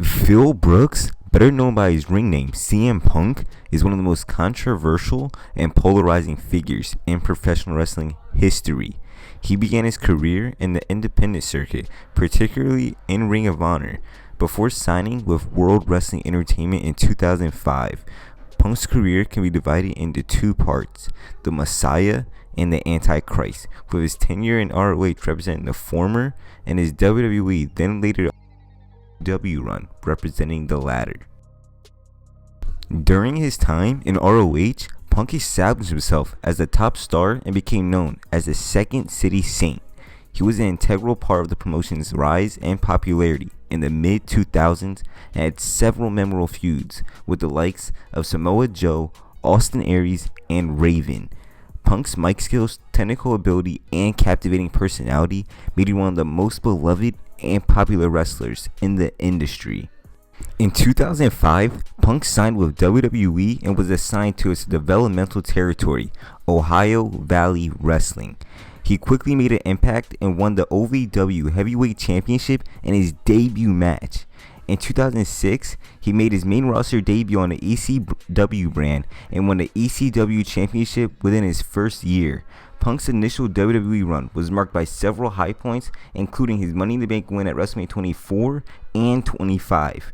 Phil Brooks, better known by his ring name CM Punk, is one of the most controversial and polarizing figures in professional wrestling history. He began his career in the independent circuit, particularly in Ring of Honor, before signing with World Wrestling Entertainment in 2005. Punk's career can be divided into two parts: the Messiah and the Antichrist, with his tenure in ROH representing the former and his WWE then later W run representing the latter. During his time in ROH, Punk established himself as a top star and became known as the Second City Saint. He was an integral part of the promotion's rise and popularity in the mid-2000s and had several memorable feuds with the likes of Samoa Joe, Austin Aries, and Raven. Punk's mic skills, technical ability, and captivating personality made him one of the most beloved and popular wrestlers in the industry. In 2005, Punk signed with WWE and was assigned to its developmental territory, Ohio Valley Wrestling. He quickly made an impact and won the OVW Heavyweight Championship in his debut match. In 2006, he made his main roster debut on the ECW brand and won the ECW Championship within his first year. Punk's initial WWE run was marked by several high points, including his Money in the Bank win at WrestleMania 24 and 25.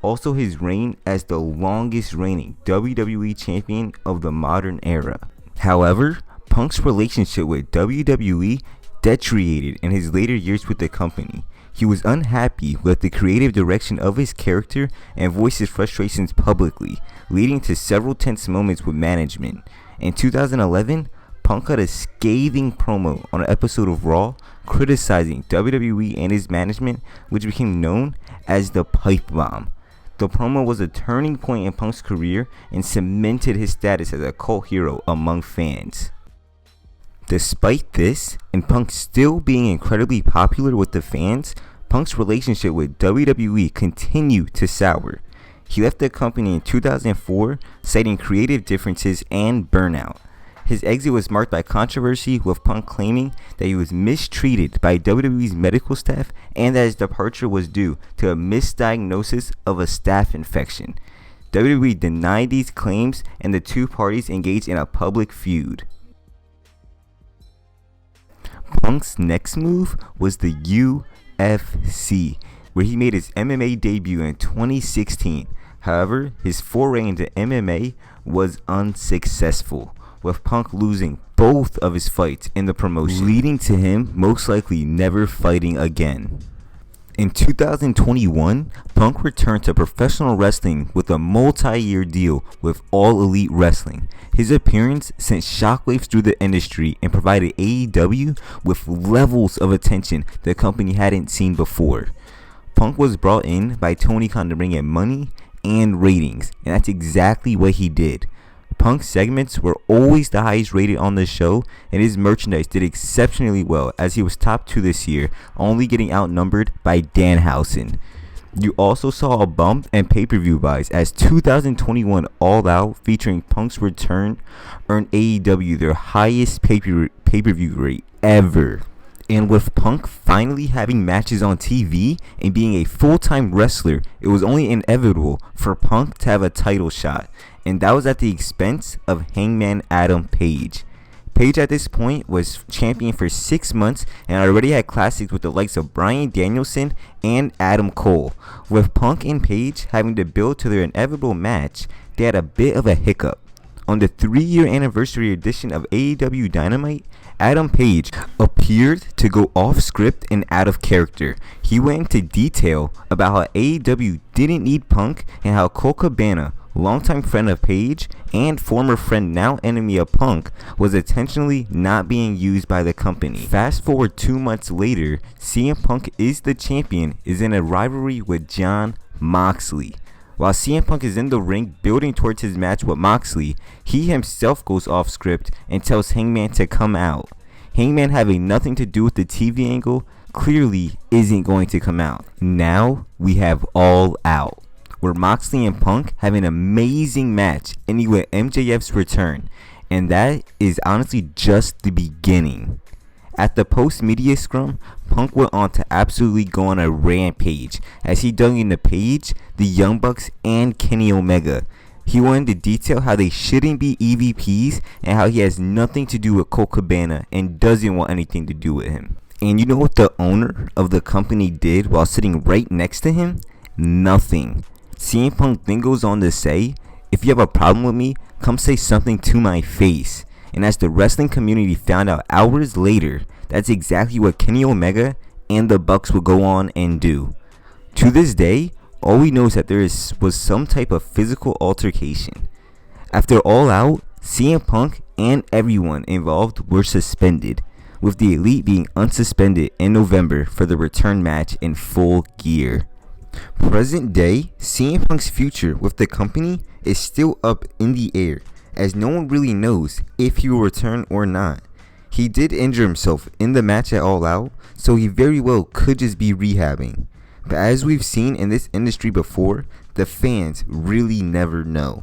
Also his reign as the longest reigning WWE champion of the modern era. However, Punk's relationship with WWE deteriorated in his later years with the company. He was unhappy with the creative direction of his character and voiced his frustrations publicly, leading to several tense moments with management. In 2011, Punk cut a scathing promo on an episode of Raw criticizing WWE and his management, which became known as the Pipe Bomb. The promo was a turning point in Punk's career and cemented his status as a cult hero among fans. Despite this, and Punk still being incredibly popular with the fans, Punk's relationship with WWE continued to sour. He left the company in 2004, citing creative differences and burnout. His exit was marked by controversy, with Punk claiming that he was mistreated by WWE's medical staff and that his departure was due to a misdiagnosis of a staph infection. WWE denied these claims and the two parties engaged in a public feud. Punk's next move was the UFC, where he made his MMA debut in 2016. However, his foray into MMA was unsuccessful, with Punk losing both of his fights in the promotion, leading to him most likely never fighting again. In 2021, Punk returned to professional wrestling with a multi-year deal with All Elite Wrestling. His appearance sent shockwaves through the industry and provided AEW with levels of attention the company hadn't seen before. Punk was brought in by Tony Khan to bring in money and ratings, and that's exactly what he did. Punk's segments were always the highest rated on the show, and his merchandise did exceptionally well as he was top 2 this year, only getting outnumbered by Danhausen. You also saw a bump in pay-per-view buys as 2021 All Out featuring Punk's return earned AEW their highest pay-per-view rate ever. And with Punk finally having matches on TV and being a full-time wrestler, it was only inevitable for Punk to have a title shot, and that was at the expense of Hangman Adam Page. Page at this point was champion for 6 months and already had classics with the likes of Bryan Danielson and Adam Cole. With Punk and Page having to build to their inevitable match, they had a bit of a hiccup. On the 3-year anniversary edition of AEW Dynamite, Adam Page appeared to go off script and out of character. He went into detail about how AEW didn't need Punk and how Colt Cabana, longtime friend of Page and former friend now enemy of Punk, was intentionally not being used by the company. Fast forward 2 months later, CM Punk is the champion, is in a rivalry with Jon Moxley. While CM Punk is in the ring building towards his match with Moxley, he himself goes off script and tells Hangman to come out. Hangman, having nothing to do with the TV angle, clearly isn't going to come out. Now we have All Out, where Moxley and Punk have an amazing match ending with MJF's return, and that is honestly just the beginning. At the post-media scrum, Punk went on to absolutely go on a rampage as he dug into Paige, the Young Bucks, and Kenny Omega. He went into detail how they shouldn't be EVPs and how he has nothing to do with Colt Cabana and doesn't want anything to do with him. And you know what the owner of the company did while sitting right next to him? Nothing. CM Punk then goes on to say, "If you have a problem with me, come say something to my face." And as the wrestling community found out hours later, that's exactly what Kenny Omega and the Bucks would go on and do. To this day, all we know is that there was some type of physical altercation. After All Out, CM Punk and everyone involved were suspended, with the Elite being unsuspended in November for the return match in Full Gear. Present day, CM Punk's future with the company is still up in the air, as no one really knows if he will return or not. He did injure himself in the match at All Out, so he very well could just be rehabbing. But as we've seen in this industry before, the fans really never know.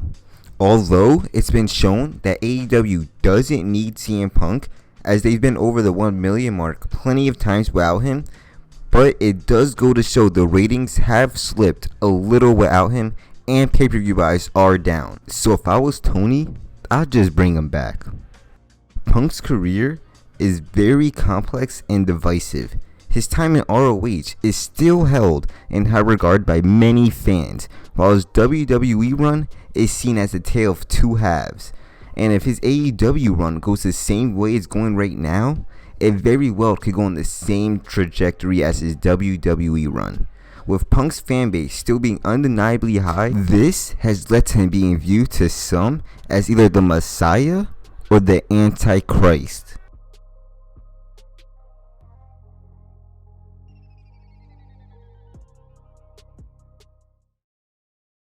Although it's been shown that AEW doesn't need CM Punk, as they've been over the 1 million mark plenty of times without him, but it does go to show the ratings have slipped a little without him, and pay-per-view buys are down. So if I was Tony, I'd just bring him back. Punk's career is very complex and divisive. His time in ROH is still held in high regard by many fans, while his WWE run is seen as a tale of two halves. And if his AEW run goes the same way it's going right now, it very well could go on the same trajectory as his WWE run. With Punk's fanbase still being undeniably high, this has led to him being viewed to some as either the Messiah or the Antichrist.